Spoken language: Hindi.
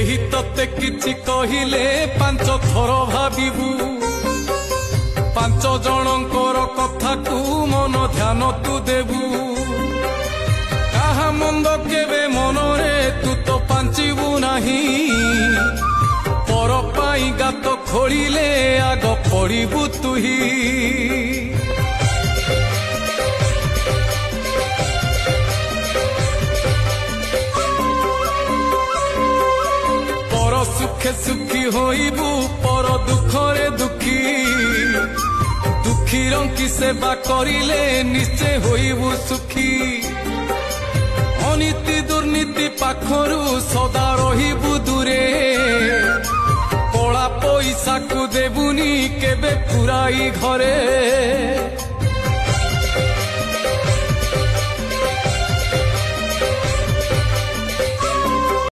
केही तते किछि कहिले पांच थर भाबिबू पांच जनकर कथा तू मन ध्यान तू देबू काहा मंद केबे मनरे तू तो पांचिबू नाही पर पाई गात खोलिले आग पड़िबू तुही पर सुखे सुखी होइबू पर दुखरे दुखी दुखी रंकी सेवा करिले निश्चय होइबू सुखी अनीति दुर्नीति पाखरु सदा रहिबू दूरे कला पैसा को देबुनी केबे पुराई घरे।